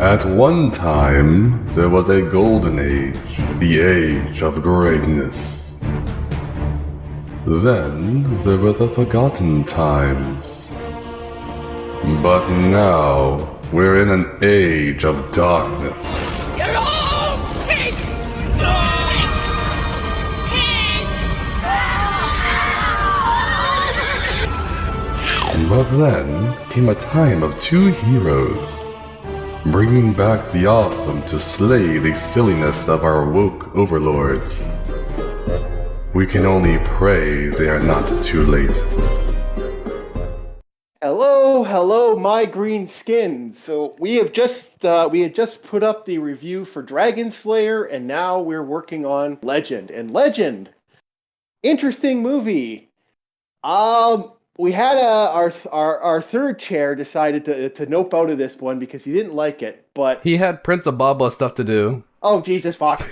At one time, there was a golden age, the age of greatness. Then there were the forgotten times. But now, we're in an age of darkness. You're all pig! But then came a time of two heroes, bringing back the awesome to slay the silliness of our woke overlords. We can only pray they are not too late. Hello, my green skins. So we had just put up the review for Dragon Slayer, and now we're working on Legend. And Legend, interesting movie. We had our third chair decided to nope out of this one because he didn't like it, but he had Prince of Baba stuff to do. Oh Jesus fuck!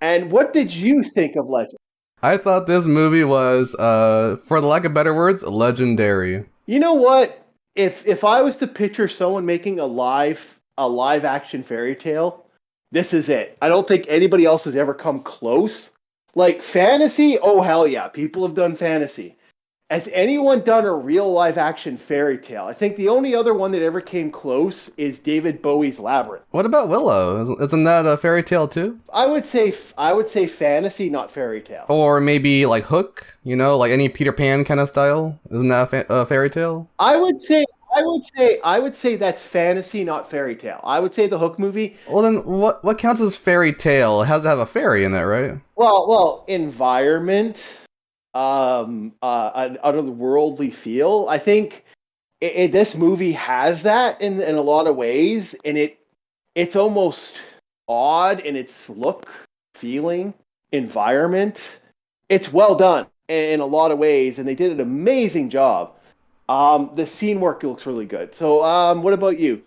And what did you think of Legend? I thought this movie was, for the lack of better words, legendary. You know what? If I was to picture someone making a live action fairy tale, this is it. I don't think anybody else has ever come close. Like fantasy, oh hell yeah, people have done fantasy. Has anyone done a real live action fairy tale? I think the only other one that ever came close is David Bowie's Labyrinth. What about Willow? Isn't that a fairy tale too? I would say fantasy, not fairy tale. Or maybe like Hook, like any Peter Pan kind of style. Isn't that a fairy tale? I would say that's fantasy, not fairy tale. I would say the Hook movie. Well, then what counts as fairy tale? It has to have a fairy in it, right? Well, environment, an otherworldly feel. I think this movie has that in a lot of ways, and it's almost odd in its look, feeling, environment. It's well done in a lot of ways, and they did an amazing job. The scene work looks really good. So, what about you?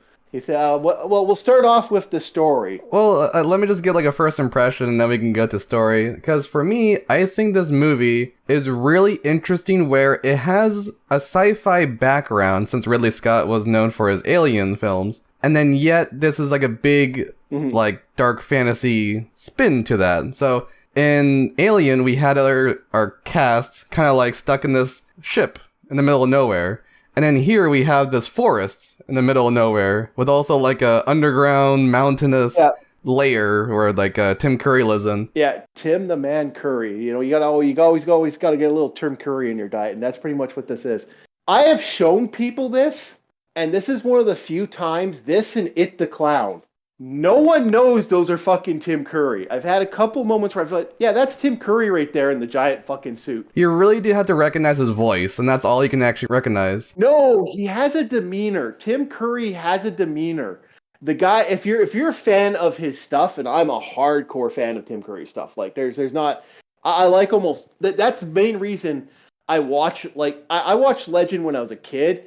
Well, we'll start off with the story. Well, let me just get like a first impression, and then we can go to story. Because for me, I think this movie is really interesting, where it has a sci-fi background, since Ridley Scott was known for his Alien films, and then yet this is like a big, like dark fantasy spin to that. So in Alien, we had our cast kind of like stuck in this ship in the middle of nowhere. And then here we have this forest in the middle of nowhere with also like a underground mountainous layer where like Tim Curry lives in. Yeah, Tim the Man Curry. You always got to get a little Tim Curry in your diet, and that's pretty much what this is. I have shown people this, and this is one of the few times, this and It the Clown, no one knows those are fucking Tim Curry. I've had a couple moments where I feel like, yeah, that's Tim Curry right there in the giant fucking suit. You really do have to recognize his voice, and that's all you can actually recognize. No, he has a demeanor. Tim Curry has a demeanor. The guy, if you're a fan of his stuff, and I'm a hardcore fan of Tim Curry stuff, like there's not, I like almost, that's the main reason I watch, like, I watched Legend when I was a kid.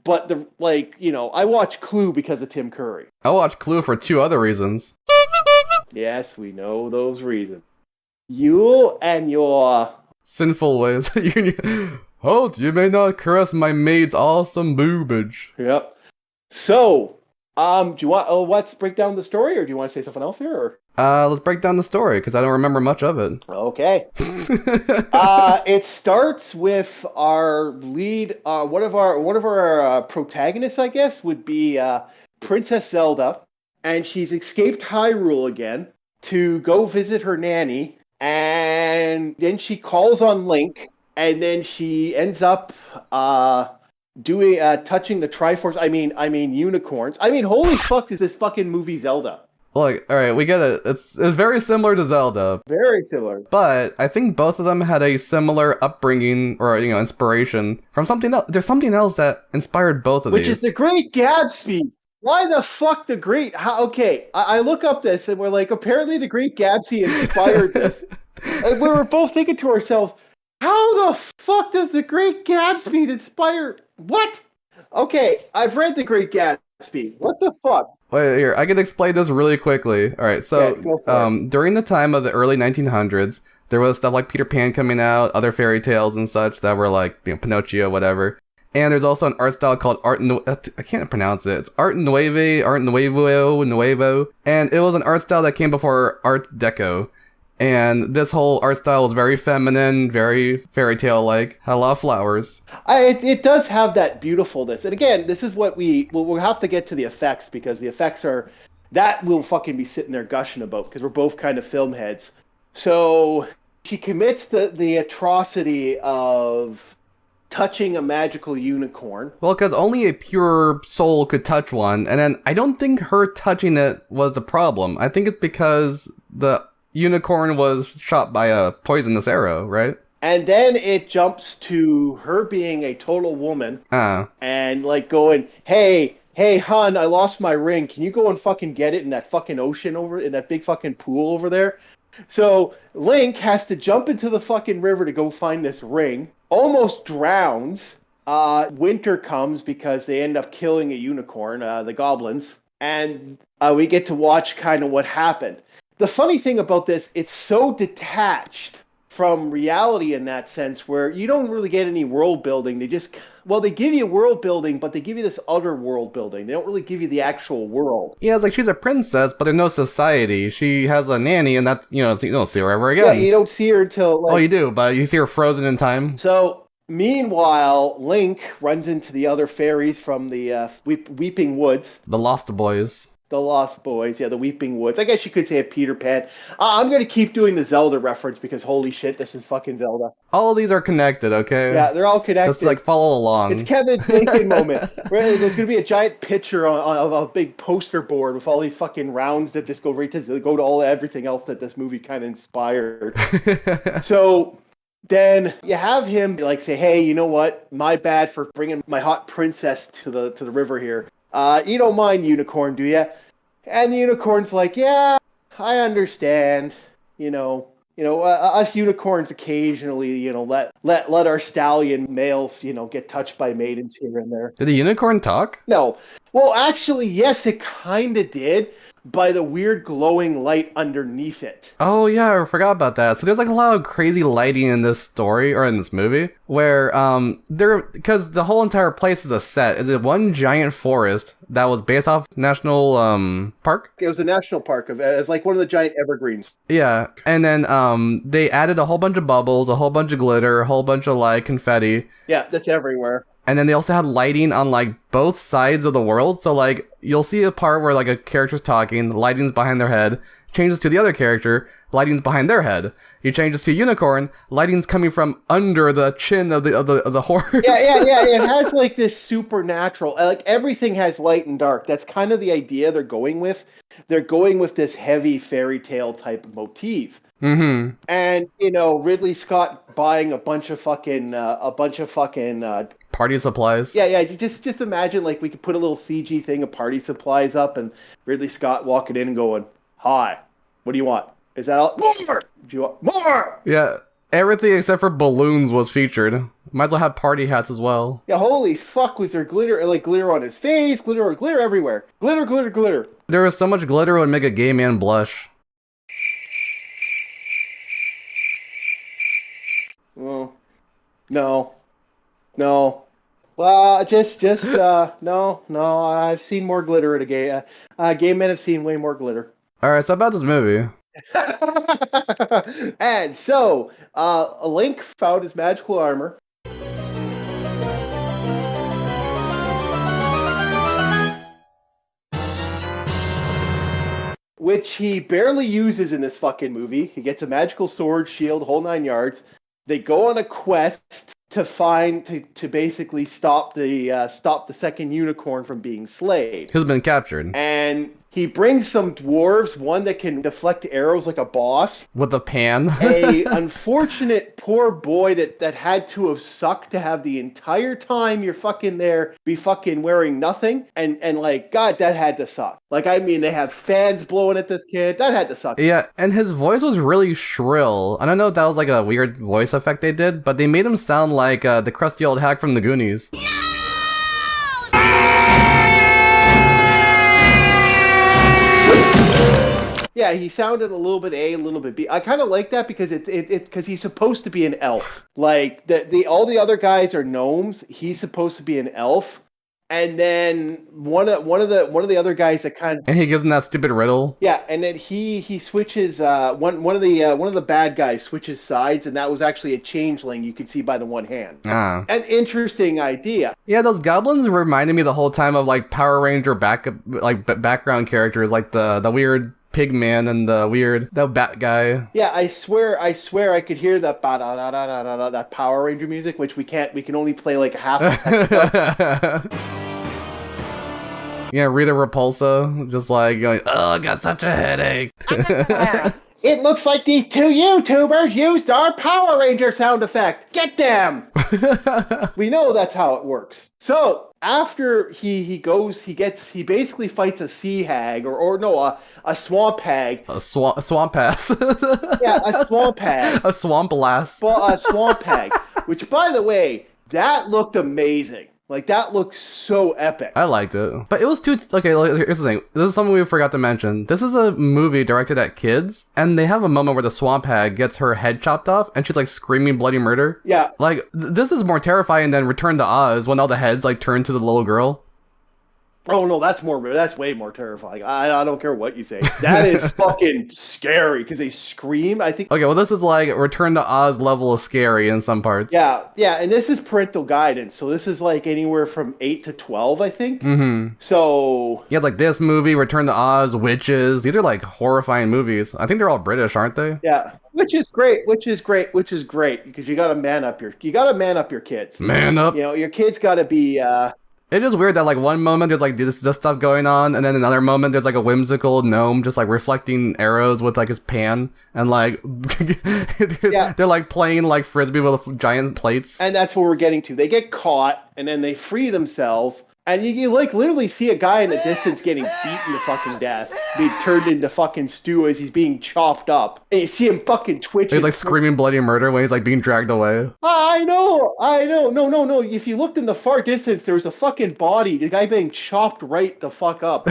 But I watch Clue because of Tim Curry. I watch Clue for two other reasons. Yes, we know those reasons. You and your sinful ways. Halt! You may not caress my maid's awesome boobage. Yep. So, do you want? Let's break down the story, or do you want to say something else here? Or? Let's break down the story because I don't remember much of it. Okay. It starts with our lead. One of our protagonists, I guess, would be Princess Zelda, and she's escaped Hyrule again to go visit her nanny, and then she calls on Link, and then she ends up touching the Triforce. I mean unicorns. I mean, holy fuck, is this fucking movie Zelda? Like, alright, we get it. It's very similar to Zelda. Very similar. But I think both of them had a similar upbringing or, inspiration from something else. There's something else that inspired both of these. Which is The Great Gatsby. Why the fuck The Great... Okay, I look up this and we're like, apparently The Great Gatsby inspired this. And we were both thinking to ourselves, how the fuck does The Great Gatsby inspire... What? Okay, I've read The Great Gatsby. What the fuck? Wait, here, I can explain this really quickly. Alright, so, during the time of the early 1900s, there was stuff like Peter Pan coming out, other fairy tales and such that were like, Pinocchio, whatever. And there's also an art style called I can't pronounce it. It's Art Nuevo. And it was an art style that came before Art Deco. And this whole art style was very feminine, very fairy tale like. Had a lot of flowers. It does have that beautifulness. And again, this is what we'll have to get to the effects, because the effects that we'll fucking be sitting there gushing about, because we're both kind of film heads. So she commits the atrocity of touching a magical unicorn. Well, because only a pure soul could touch one, and then I don't think her touching it was the problem. I think it's because the unicorn was shot by a poisonous arrow, right? And then it jumps to her being a total woman and like going, hey, hun, I lost my ring. Can you go and fucking get it in that fucking ocean in that big fucking pool over there? So Link has to jump into the fucking river to go find this ring, almost drowns. Winter comes because they end up killing a unicorn, the goblins, and we get to watch kind of what happened. The funny thing about this, it's so detached from reality in that sense, where you don't really get any world building. They give you world building, but they give you this other world building. They don't really give you the actual world. Yeah, it's like she's a princess, but there's no society. She has a nanny, and that's, you don't see her ever again. Yeah, you don't see her until Oh, you do, but you see her frozen in time. So meanwhile, Link runs into the other fairies from the Weeping Woods. The Lost Boys. The Lost Boys, yeah, the Weeping Woods. I guess you could say a Peter Pan. I'm going to keep doing the Zelda reference because holy shit, this is fucking Zelda. All of these are connected, okay? Yeah, they're all connected. Just like follow along. It's Kevin Bacon moment. There's going to be a giant picture of a big poster board with all these fucking rounds that just go to everything else that this movie kind of inspired. So then you have him like say, hey, you know what? My bad for bringing my hot princess to the river here. You don't mind unicorn, do you? And the unicorn's like, yeah, I understand. Us unicorns occasionally, let our stallion males, get touched by maidens here and there. Did the unicorn talk? No. Well, actually, yes, it kind of did, by the weird glowing light underneath it. Oh yeah, I forgot about that. So there's like a lot of crazy lighting in this story, or in this movie, where because the whole entire place is a set. Is it one giant forest that was based off national park? It was a national park. It's like one of the giant evergreens. Yeah, and then they added a whole bunch of bubbles, a whole bunch of glitter, a whole bunch of like confetti. Yeah, that's everywhere. And then they also had lighting on like both sides of the world. So like you'll see a part where like a character's talking, the lighting's behind their head, changes to the other character, lighting's behind their head. He changes to unicorn, lighting's coming from under the chin of the horse. Yeah. It has like this supernatural, like everything has light and dark. That's kind of the idea they're going with. They're going with this heavy fairy tale type motif. Mm-hmm. And Ridley Scott buying a bunch of fucking party supplies. Yeah. You just imagine like we could put a little CG thing of party supplies up, and Ridley Scott walking in and going, "Hi, what do you want? Is that all? More? Do you want more?" Yeah, everything except for balloons was featured. Might as well have party hats as well. Yeah, holy fuck, was there glitter on his face, glitter everywhere, glitter. There was so much glitter it would make a gay man blush. Well, no. Well, just no. I've seen more glitter at a gay. Gay men have seen way more glitter. All right, so about this movie. And so, Link found his magical armor. Which he barely uses in this fucking movie. He gets a magical sword, shield, whole 9 yards. They go on a quest to basically stop the second unicorn from being slayed. Who's been captured. And he brings some dwarves, one that can deflect arrows like a boss. With a pan. A unfortunate poor boy that had to have sucked to have the entire time you're fucking there be fucking wearing nothing. And like, God, that had to suck. Like, I mean, they have fans blowing at this kid. That had to suck. Yeah, and his voice was really shrill. I don't know if that was like a weird voice effect they did, but they made him sound like the crusty old hack from the Goonies. Yeah, he sounded a little bit A, a little bit B. I kind of like that because because he's supposed to be an elf. Like the all the other guys are gnomes. He's supposed to be an elf. And then one of the other guys that kind of And he gives him that stupid riddle. yeah, and then he switches one of the bad guys switches sides, and that was actually a changeling you could see by the one hand. Ah. An interesting idea. Yeah, those goblins reminded me the whole time of like Power Ranger background characters, like the weird pig man and the bat guy. Yeah, I swear I could hear that that Power Ranger music, which we can only play like a half. Yeah, Rita Repulsa, just like going, oh, I got such a headache. It looks like these two YouTubers used our Power Ranger sound effect. Get them! We know that's how it works. So after he basically fights a sea hag or no, a swamp hag. A swamp ass. Yeah, a swamp hag. A swamp lass. A swamp hag. Which, by the way, that looked amazing. Like, that looks so epic. I liked it. But it was too... Okay, here's the thing. This is something we forgot to mention. This is a movie directed at kids, and they have a moment where the swamp hag gets her head chopped off, and she's, like, screaming bloody murder. Yeah. Like, this is more terrifying than Return to Oz, when all the heads, like, turn to the little girl. Oh, no, that's way more terrifying. I don't care what you say. That is fucking scary, because they scream, I think... Okay, well, this is, like, Return to Oz level of scary in some parts. Yeah, and this is parental guidance, so this is, like, anywhere from 8 to 12, I think. Mm-hmm. So... Yeah, like this movie, Return to Oz, Witches. These are, like, horrifying movies. I think they're all British, aren't they? Yeah, which is great, because you gotta man up your kids. Man up. You know, your kids gotta be, It's just weird that, like, one moment there's, like, this stuff going on, and then another moment there's, like, a whimsical gnome just, like, reflecting arrows with, like, his pan, and, like, they're, like, playing, like, Frisbee with giant plates. And that's what we're getting to. They get caught, and then they free themselves, and you like, literally see a guy in the distance getting beaten to fucking death, being turned into fucking stew as he's being chopped up. And you see him fucking twitching. He's, like, screaming bloody murder when he's, like, being dragged away. I know. No. If you looked in the far distance, there was a fucking body, the guy being chopped right the fuck up.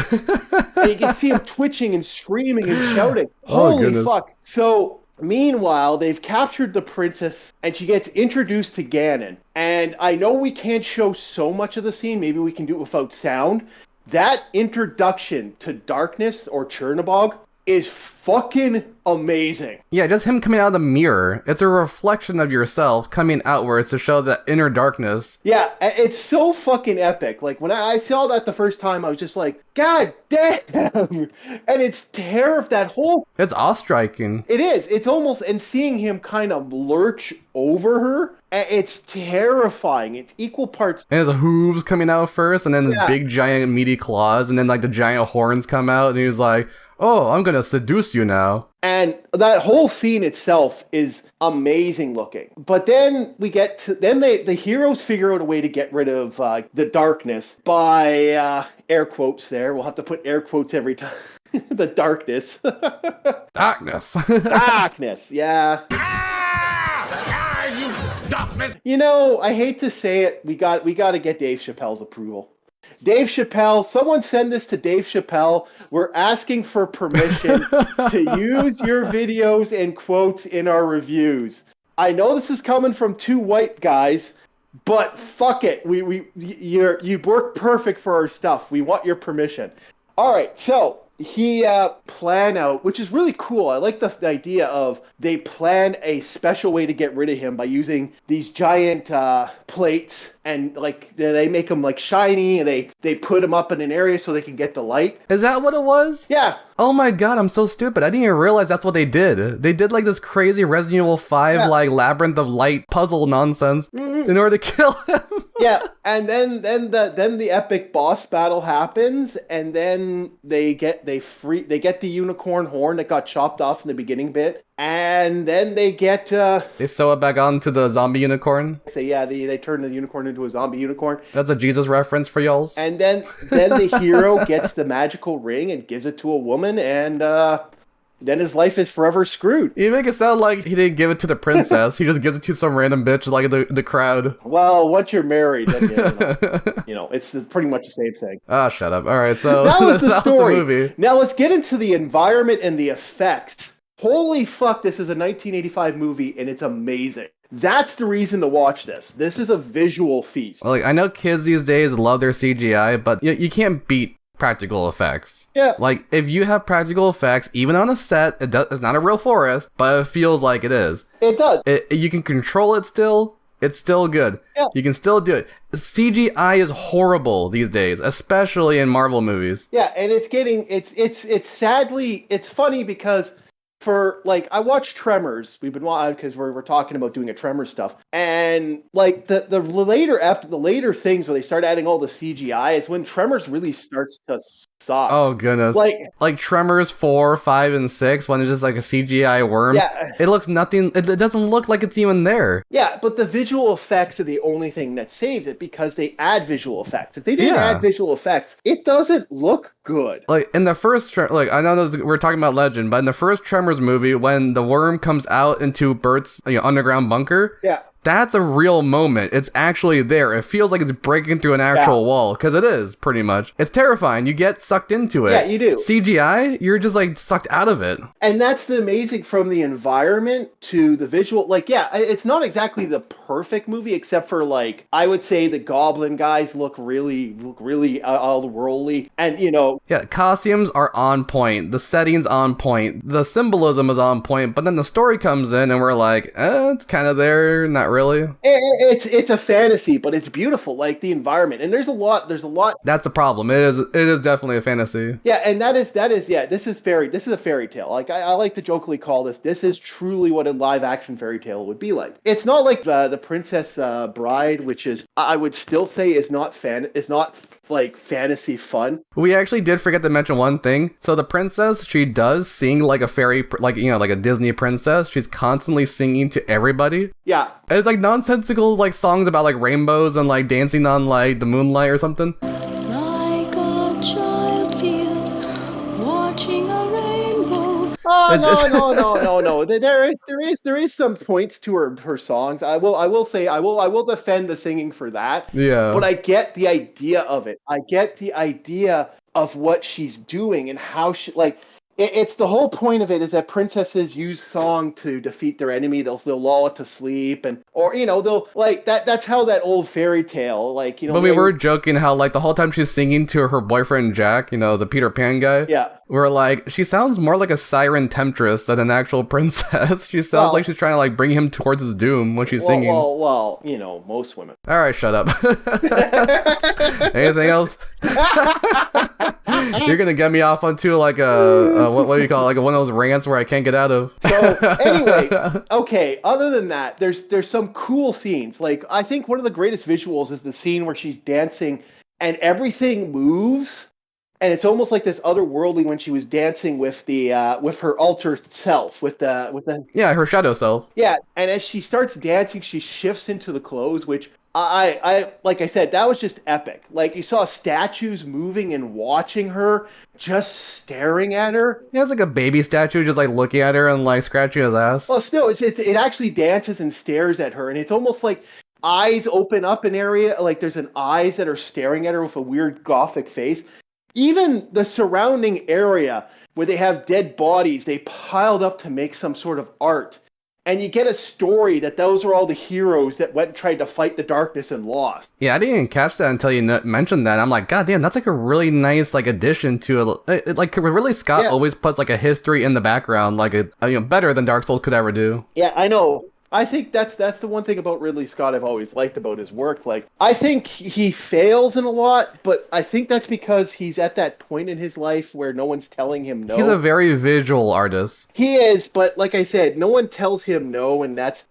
And you can see him twitching and screaming and shouting. Oh, Holy goodness. fuck. So... Meanwhile, they've captured the princess, and she gets introduced to Ganon. And I know we can't show so much of the scene. Maybe we can do it without sound. That introduction to darkness or Chernobog is fucking amazing. Yeah, just him coming out of the mirror. It's a reflection of yourself coming outwards to show the inner darkness. Yeah, it's so fucking epic. Like, when I saw that the first time, I was just like, God damn! And it's that whole... It's awe-striking. It is. It's almost... And seeing him kind of lurch over her, it's terrifying. It's equal parts... And his hooves coming out first, and then the big, giant, meaty claws, and then, like, the giant horns come out, and he's like, oh, I'm gonna seduce you now. And that whole scene itself is amazing looking. But then we get to... Then the heroes figure out a way to get rid of the darkness by... air quotes there. We'll have to put air quotes every time. The darkness. Darkness. Darkness, yeah. You darkness! You know, I hate to say it, we got to get Dave Chappelle's approval. Dave Chappelle, someone send this to Dave Chappelle. We're asking for permission to use your videos and quotes in our reviews. I know this is coming from two white guys, but fuck it. You work perfect for our stuff. We want your permission. All right, so he plan out, which is really cool. I like the idea of they plan a special way to get rid of him by using these giant plates, and like they make them like shiny, and they put them up in an area so they can get the light. Is that what it was? Yeah. Oh my god, I'm so stupid. I didn't even realize that's what they did. They did like this crazy Resident Evil 5 like labyrinth of light puzzle nonsense in order to kill him. Yeah, and then the epic boss battle happens, and then they get the unicorn horn that got chopped off in the beginning bit, and then they get they sew it back onto the zombie unicorn. So yeah, they turn the unicorn into a zombie unicorn. That's a Jesus reference for y'alls. And then the hero gets the magical ring and gives it to a woman, and then his life is forever screwed. You make it sound like he didn't give it to the princess. He just gives it to some random bitch like the crowd. Well, once you're married, then, it's pretty much the same thing. Ah, shut up. All right, so That was the story. movie. Now let's get into the environment and the effects. Holy fuck, this is a 1985 movie, and it's amazing. That's the reason to watch this. This is a visual feast. Like, I know kids these days love their CGI, but you can't beat practical effects. Yeah. Like, if you have practical effects, even on a set, it's not a real forest, but it feels like it is. It does. You can control it still. It's still good. Yeah. You can still do it. CGI is horrible these days, especially in Marvel movies. Yeah, and it's sadly, it's funny because I watched Tremors. We've been watching because we're talking about doing a Tremors stuff, and like the later things where they start adding all the CGI is when Tremors really starts to suck. Oh goodness! Like Tremors 4, 5, and 6 when it's just like a CGI worm. Yeah, it looks nothing. It doesn't look like it's even there. Yeah, but the visual effects are the only thing that saves it because they add visual effects. If they didn't add visual effects, it doesn't look good. Like in the first, I know we're talking about Legend, but in the first Tremors movie, when the worm comes out into Bert's underground bunker, that's a real moment. It's actually there. It feels like it's breaking through an actual wall, because it is, pretty much. It's terrifying. You get sucked into it. Yeah, you do. CGI, you're just like sucked out of it. And that's the amazing, from the environment to the visual. Like, yeah, it's not exactly the perfect movie, except for like, I would say the Goblin guys look really otherworldly. And, Yeah, costumes are on point. The setting's on point. The symbolism is on point. But then the story comes in and we're like, it's kind of there, not really. It's a fantasy, but it's beautiful, like the environment, and there's a lot. That's the problem. It is definitely a fantasy. Yeah, and that is this is a fairy tale. Like I like to jokingly call this is truly what a live action fairy tale would be like. It's not like the Princess Bride, which is, I would still say, is not like fantasy fun. We actually did forget to mention one thing. So the princess, she does sing like a fairy, like a Disney princess. She's constantly singing to everybody. Yeah. It's like nonsensical like songs about like rainbows and like dancing on like the moonlight or something. Like a child feels watching a rainbow. Oh, no. There is some points to her songs. I will defend the singing for that. Yeah. But I get the idea of it. I get the idea of what she's doing and how she, like, it's the whole point of it is that princesses use song to defeat their enemy. They'll lull it to sleep, or they'll like that. That's how that old fairy tale, like, But we were joking how like the whole time she's singing to her boyfriend Jack, the Peter Pan guy. Yeah. We're like, she sounds more like a siren temptress than an actual princess. She sounds like she's trying to like bring him towards his doom when she's singing. Well, most women. All right, shut up. Anything else? You're gonna get me off onto like what do you call it? Like one of those rants where I can't get out of. So anyway, okay. Other than that, there's some cool scenes. Like, I think one of the greatest visuals is the scene where she's dancing and everything moves, and it's almost like this otherworldly when she was dancing with with her altered self, with the her shadow self. Yeah, and as she starts dancing, she shifts into the clothes, which I like I said, that was just epic. Like, you saw statues moving and watching her, just staring at her. Yeah, it's like a baby statue just like looking at her and like scratching his ass. Well, still, it actually dances and stares at her, and it's almost like eyes open up an area, like there's an eyes that are staring at her with a weird gothic face. Even the surrounding area where they have dead bodies, they piled up to make some sort of art. And you get a story that those are all the heroes that went and tried to fight the darkness and lost. Yeah, I didn't even catch that until you mentioned that. I'm like, God damn, that's like a really nice like addition to it. Like, really, Scott always puts like a history in the background, like better than Dark Souls could ever do. Yeah, I know. I think that's the one thing about Ridley Scott I've always liked about his work. Like, I think he fails in a lot, but I think that's because he's at that point in his life where no one's telling him no. He's a very visual artist. He is, but like I said, no one tells him no, and that's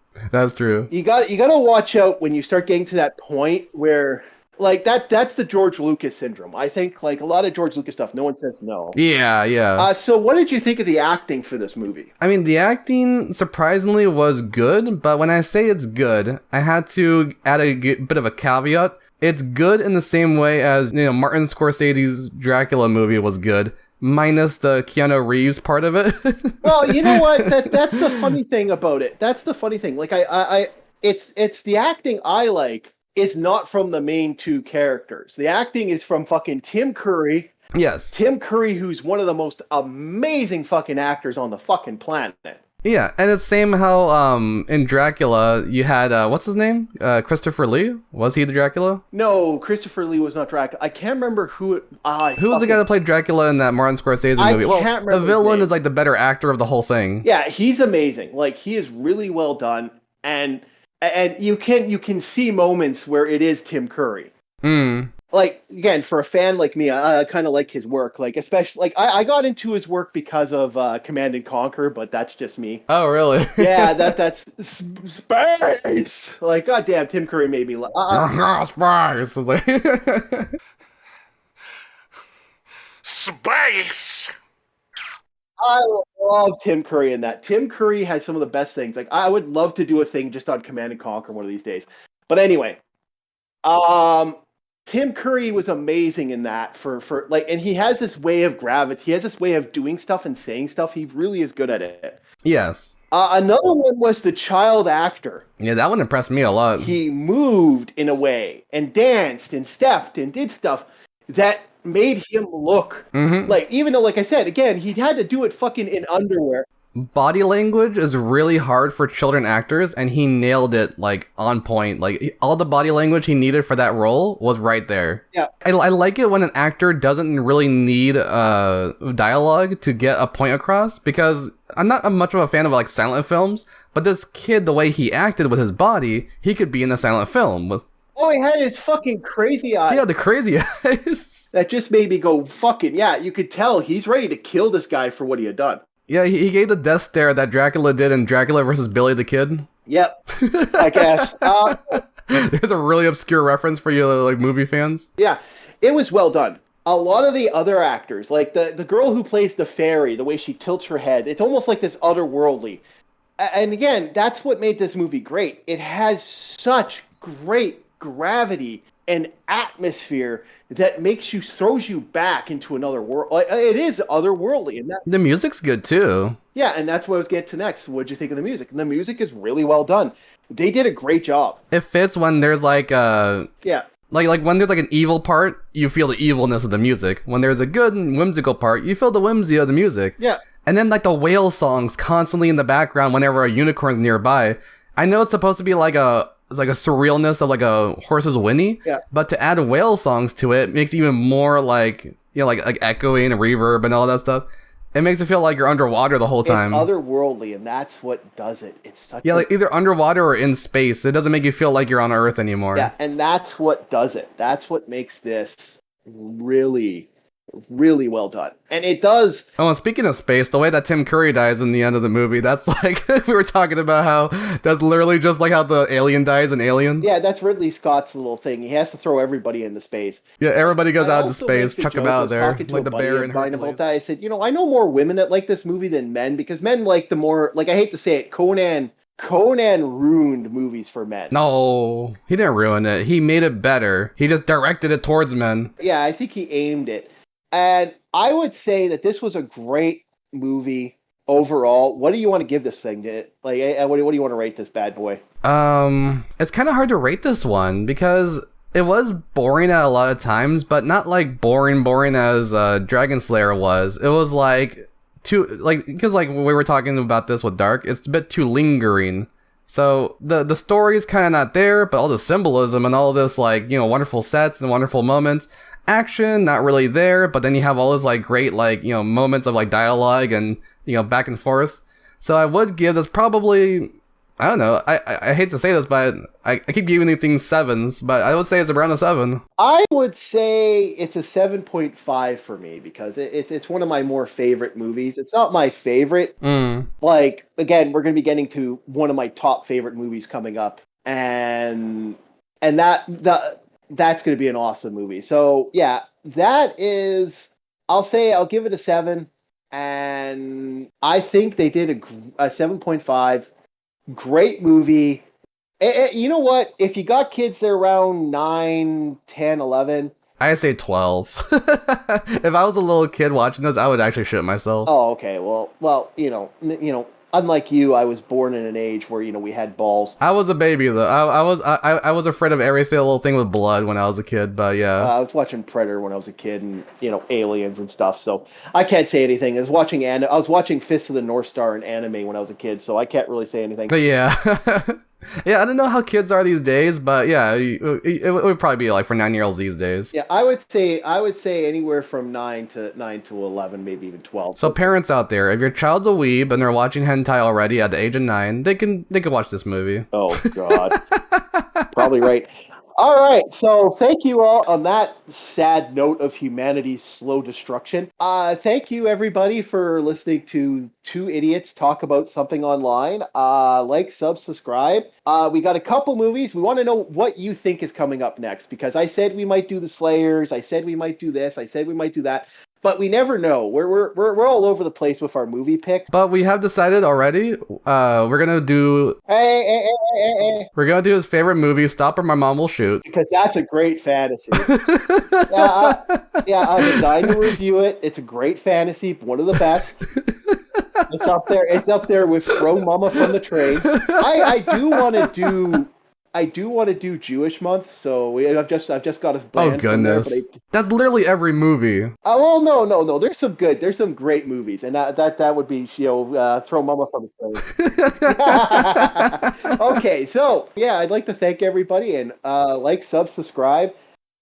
true. You got to watch out when you start getting to that point where, like, that's the George Lucas syndrome. I think, like, a lot of George Lucas stuff, no one says no. Yeah. So what did you think of the acting for this movie? I mean, the acting surprisingly was good, but when I say it's good, I had to add a bit of a caveat. It's good in the same way as, Martin Scorsese's Dracula movie was good. minus the Keanu Reeves part of it. Well, you know what? That's the funny thing about it. That's the funny thing. Like it's the acting I like is not from the main two characters. The acting is from fucking Tim Curry. Yes. Tim Curry, who's one of the most amazing fucking actors on the fucking planet. Yeah, and it's same how in Dracula you had what's his name? Christopher Lee? Was he the Dracula? No, Christopher Lee was not Dracula. I can't remember who it. Who was the guy that played Dracula in that Martin Scorsese movie? I can't remember the his villain name. is like the better actor of the whole thing. Yeah, he's amazing. Like he is really well done, and you can see moments where it is Tim Curry. Like again, for a fan like me, I kind of like his work. Like especially like I got into his work because of Command and Conquer, but that's just me. Oh really? Yeah, that's space. Like goddamn, Tim Curry made me laugh. Spice. Was like Space! I love Tim Curry in that. Tim Curry has some of the best things. Like I would love to do a thing just on Command and Conquer one of these days. But anyway, Tim Curry was amazing in that for like, and he has this way of gravity. He has this way of doing stuff and saying stuff. He really is good at it. yes. Another one was the child actor. Yeah, that one impressed me a lot. He moved in a way and danced and stepped and did stuff that made him look like, even though, like I said, again, he had to do it fucking in underwear. Body language is really hard for children actors, and he nailed it like on point. Like all the body language he needed for that role was right there. Yeah. I like it when an actor doesn't really need dialogue to get a point across, because I'm not much of a fan of like silent films, but this kid, the way he acted with his body, he could be in a silent film. Oh, he had his fucking crazy eyes. Yeah, the crazy eyes. That just made me go, fucking, yeah, you could tell he's ready to kill this guy for what he had done. Yeah, he gave the death stare that Dracula did in Dracula versus Billy the Kid. Yep, I guess. There's a really obscure reference for you like movie fans. Yeah, it was well done. A lot of the other actors, like the girl who plays the fairy, the way she tilts her head, it's almost like this otherworldly. And again, that's what made this movie great. It has such great gravity and atmosphere that throws you back into another world. Like, it is otherworldly, and that The music's good too. yeah, and that's what I was getting to next. What'd you think of the music? And the music is really well done. They did a great job. It fits when there's like Yeah, like when there's like an evil part, you feel the evilness of the music. When there's a good and whimsical part, you feel the whimsy of the music. yeah. And then like the whale songs constantly in the background whenever a unicorn's nearby. I know it's supposed to be like a surrealness of like a horse's whinny. Yeah. But to add whale songs to it makes it even more like, you know, like echoing and reverb and all that stuff. It makes it feel like you're underwater the whole time. It's otherworldly, and that's what does it. It's such Yeah, like either underwater or in space. It doesn't make you feel like you're on Earth anymore. yeah, and that's what does it. That's what makes this really, really well done. And it does. Oh, and speaking of space, the way that Tim Curry dies in the end of the movie, that's like, we were talking about how that's literally just like how the alien dies in Alien. Yeah, that's Ridley Scott's little thing. He has to throw everybody into space. Yeah, everybody goes I out into also space, make the chuck joke, them I out was there, talking to like a the buddy bear of in mine Hercules. about that. I said, I know more women that like this movie than men, because men like the more, like, I hate to say it, Conan ruined movies for men. No, he didn't ruin it. He made it better. He just directed it towards men. Yeah, I think he aimed it. And I would say that this was a great movie overall. What do you want to give this thing? What do you want to rate this bad boy? It's kind of hard to rate this one because it was boring at a lot of times, but not like boring as Dragon Slayer was. It was like because like when we were talking about this with Dark, it's a bit too lingering. So the story is kind of not there, but all the symbolism and all this like, wonderful sets and wonderful moments. Action, not really there, but then you have all this like great like, moments of like dialogue and, back and forth. So I would give this probably, I don't know, I hate to say this, but I keep giving these things 7s, but I would say it's around a 7. I would say it's a 7.5 for me because it's one of my more favorite movies. It's not my favorite. Like, again, we're going to be getting to one of my top favorite movies coming up, and that's going to be an awesome movie. So yeah, I'll give it a 7, and I think they did a 7.5. Great movie. You know what? If you got kids that are around 9, 10, 11, I say 12. If I was a little kid watching this, I would actually shit myself. Oh, okay. Well, unlike you, I was born in an age where we had balls. I was a baby though. I was afraid of every single little thing with blood when I was a kid, but yeah. I was watching Predator when I was a kid, and aliens and stuff. So I can't say anything. I was watching Fist of the North Star in anime when I was a kid, so I can't really say anything. But yeah. Yeah, I don't know how kids are these days, but yeah, it would probably be like for 9-year-olds these days. Yeah, I would say anywhere from 9 to 11, maybe even 12. So parents out there, if your child's a weeb and they're watching hentai already at the age of 9, they can watch this movie. Oh God, probably right. All right, so thank you all on that sad note of humanity's slow destruction. Thank you everybody for listening to two idiots talk about something online. Like, subscribe. We got a couple movies. We want to know what you think is coming up next, because I said we might do the Slayers. I said we might do this. I said we might do that. But we never know. We're all over the place with our movie picks. But we have decided already. We're gonna do. Hey. We're gonna do his favorite movie, Stop or My Mom Will Shoot. Because that's a great fantasy. I'm dying to review it. It's a great fantasy, one of the best. It's up there. It's up there with Throw Mama from the Train. I do want to do Jewish month, so I've just got us banned. Oh goodness, from there, that's literally every movie. Oh no. There's some great movies, and that would be Throw Mama from the Train. Okay, so yeah, I'd like to thank everybody, and like, subscribe.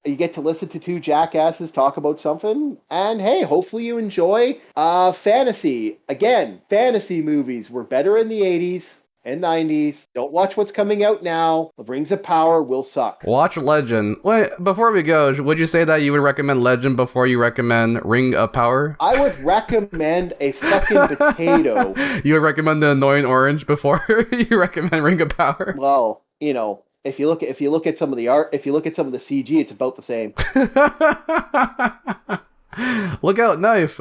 You get to listen to two jackasses talk about something, and hey, hopefully you enjoy fantasy. Again, fantasy movies were better in the 80s and 90s. Don't watch what's coming out now. The Rings of Power will suck. Watch Legend. Wait, before we go, would you say that you would recommend Legend before you recommend Ring of Power? I would recommend a fucking potato. You would recommend the annoying orange before you recommend Ring of Power? Well, if you look at some of the art, if you look at some of the CG, it's about the same. Look out, knife.